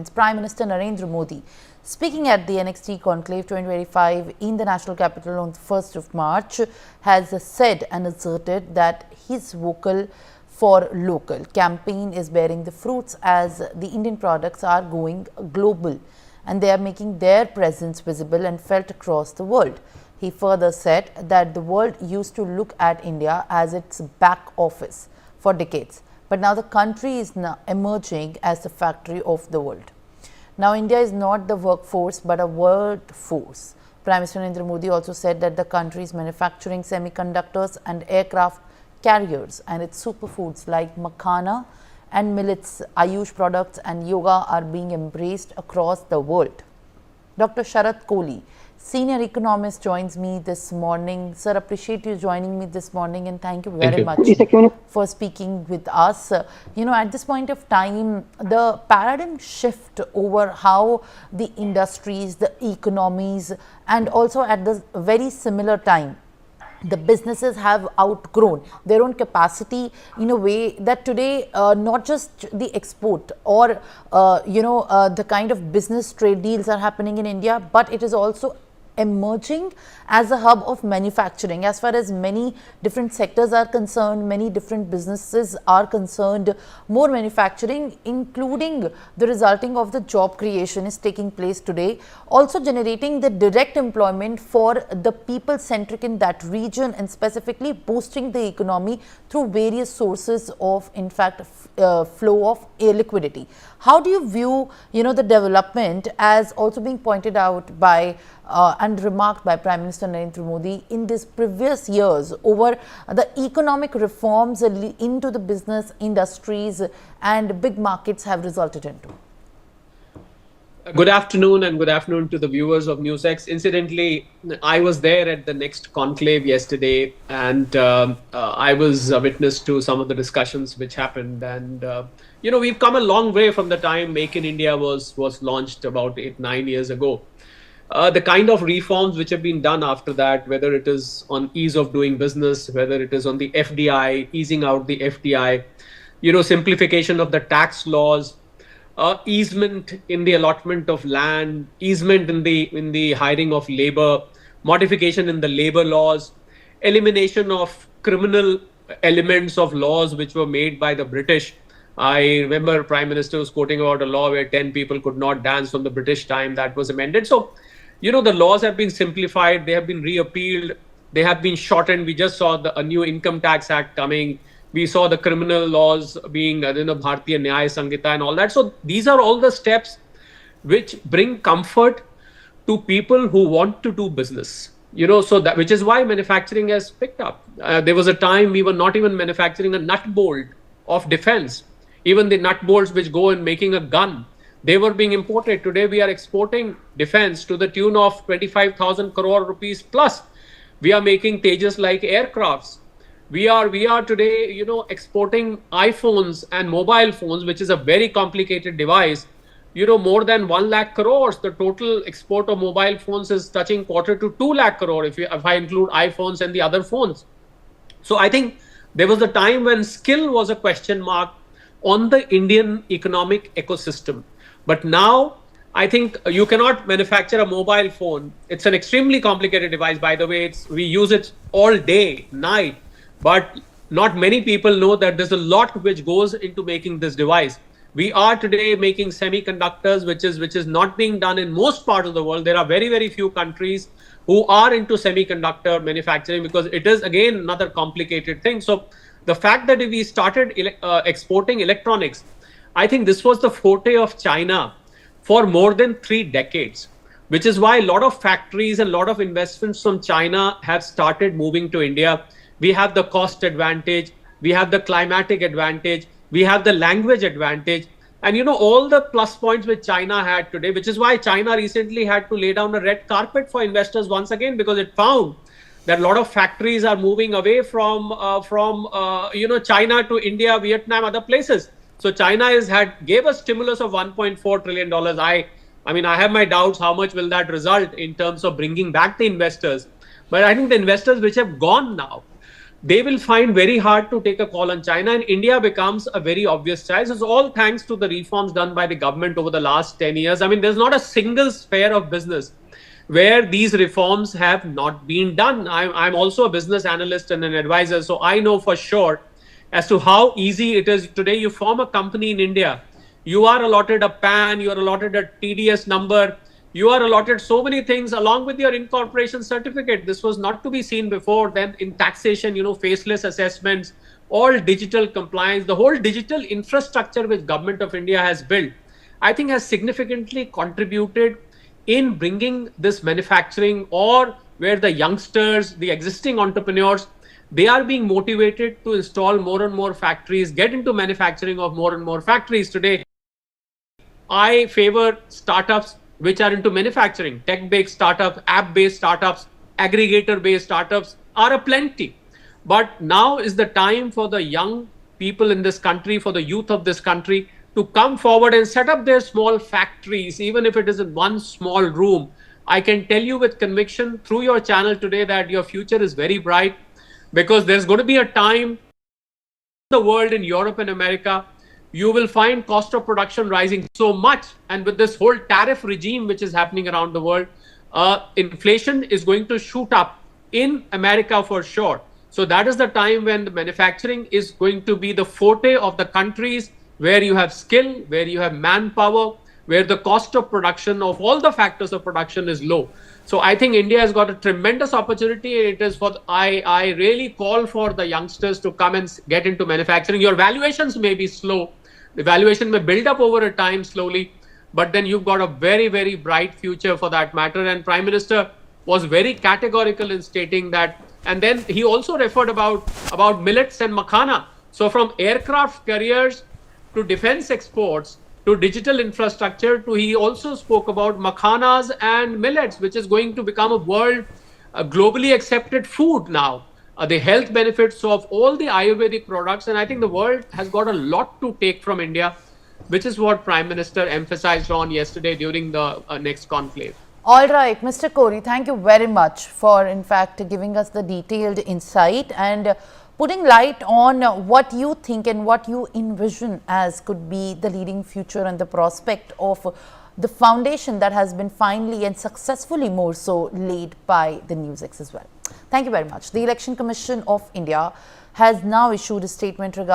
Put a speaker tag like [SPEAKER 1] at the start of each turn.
[SPEAKER 1] Prime Minister Narendra Modi, speaking at the NXT Conclave 2025 in the national capital on the 1st of March, has said and asserted that his vocal for local campaign is bearing the fruits as the Indian products are going global and they are making their presence visible and felt across the world. He further said that the world used to look at India as its back office for decades, but now the country is now emerging as the factory of the world. Now, India is not the workforce but a world force. Prime Minister Narendra Modi also said that the country is manufacturing semiconductors and aircraft carriers, and its superfoods like makhana and millets, Ayush products and yoga are being embraced across the world. Dr. Sharat Kohli, senior economist, joins me this morning. Sir, appreciate you joining me this morning and thank you very much for speaking with us. At this point of time, the paradigm shift over how the industries, the economies, and also at this very similar time, the businesses have outgrown their own capacity in a way that today not just the export or the kind of business trade deals are happening in India, but it is also emerging as a hub of manufacturing. As far as many different sectors are concerned, many different businesses are concerned, more manufacturing, including the resulting of the job creation, is taking place today, also generating the direct employment for the people centric in that region and specifically boosting the economy through various sources of, in fact, flow of liquidity. How do you view, the development as also being pointed out by and remarked by Prime Minister Narendra Modi in these previous years over the economic reforms into the business industries and big markets have resulted into?
[SPEAKER 2] Good afternoon and good afternoon to the viewers of NewsX. Incidentally, I was there at the NXT Conclave yesterday and I was a witness to some of the discussions which happened, and we've come a long way from the time Make in India was launched about 8-9 years ago. The kind of reforms which have been done after that, whether it is on ease of doing business, whether it is on the FDI, easing out the FDI, simplification of the tax laws, easement in the allotment of land, easement in the hiring of labor, modification in the labor laws, elimination of criminal elements of laws which were made by the British. I remember Prime Minister was quoting about a law where 10 people could not dance from the British time. That was amended. So, the laws have been simplified, they have been reappealed, they have been shortened. We just saw a new Income Tax Act coming. We saw the criminal laws being, Bharatiya Nyaya Sanghita and all that. So these are all the steps which bring comfort to people who want to do business. So that, which is why manufacturing has picked up. There was a time we were not even manufacturing a nut bolt of defense. Even the nut bolts which go in making a gun, they were being imported. Today we are exporting defense to the tune of 25,000 crore rupees plus. We are making Tejas like aircrafts. We are today, exporting iPhones and mobile phones, which is a very complicated device. More than 1 lakh crores. The total export of mobile phones is touching quarter to 2 lakh crore if I include iPhones and the other phones. So I think there was a time when skill was a question mark on the Indian economic ecosystem. But now I think you cannot manufacture a mobile phone. It's an extremely complicated device. By the way, we use it all day, night. But not many people know that there's a lot which goes into making this device. We are today making semiconductors, which is not being done in most parts of the world. There are very, very few countries who are into semiconductor manufacturing because it is, again, another complicated thing. So the fact that we started exporting electronics, I think this was the forte of China for more than 3 decades, which is why a lot of factories and a lot of investments from China have started moving to India. We have the cost advantage, we have the climatic advantage, we have the language advantage, and all the plus points which China had today, which is why China recently had to lay down a red carpet for investors once again, because it found that a lot of factories are moving away from China to India, Vietnam, other places. So China gave a stimulus of $1.4 trillion. I have my doubts how much will that result in terms of bringing back the investors. But I think the investors which have gone now, they will find very hard to take a call on China, and India becomes a very obvious choice. It's all thanks to the reforms done by the government over the last 10 years. I mean, there's not a single sphere of business where these reforms have not been done. I'm also a business analyst and an advisor, so I know for sure as to how easy it is today. You form a company in India, you are allotted a PAN, you are allotted a TDS number, you are allotted so many things along with your incorporation certificate. This was not to be seen before. Then in taxation, faceless assessments, all digital compliance, the whole digital infrastructure which Government of India has built, I think has significantly contributed in bringing this manufacturing, or where the youngsters, the existing entrepreneurs, they are being motivated to install more and more factories, get into manufacturing of more and more factories. Today, I favor startups which are into manufacturing. Tech-based startups, app-based startups, aggregator-based startups are aplenty. But now is the time for the young people in this country, for the youth of this country, to come forward and set up their small factories, even if it is in one small room. I can tell you with conviction through your channel today that your future is very bright, because there's going to be a time the world, in Europe and America, you will find cost of production rising so much. And with this whole tariff regime which is happening around the world, inflation is going to shoot up in America for sure. So that is the time when the manufacturing is going to be the forte of the countries where you have skill, where you have manpower, where the cost of production of all the factors of production is low. So I think India has got a tremendous opportunity. It is I really call for the youngsters to come and get into manufacturing. Your valuations may be slow. The valuation may build up over a time slowly, but then you've got a very, very bright future for that matter. And Prime Minister was very categorical in stating that. And then he also referred about millets and makhana. So from aircraft carriers to defense exports to digital infrastructure, to he also spoke about makhanas and millets, which is going to become a world globally accepted food now. The health benefits of all the Ayurvedic products, and I think the world has got a lot to take from India, which is what Prime Minister emphasized on yesterday during the next conclave.
[SPEAKER 1] All right, Mr. Kori, thank you very much for, in fact, giving us the detailed insight and putting light on what you think and what you envision as could be the leading future and the prospect of the foundation that has been finally and successfully more so laid by the NewsX as well. Thank you very much. The Election Commission of India has now issued a statement regarding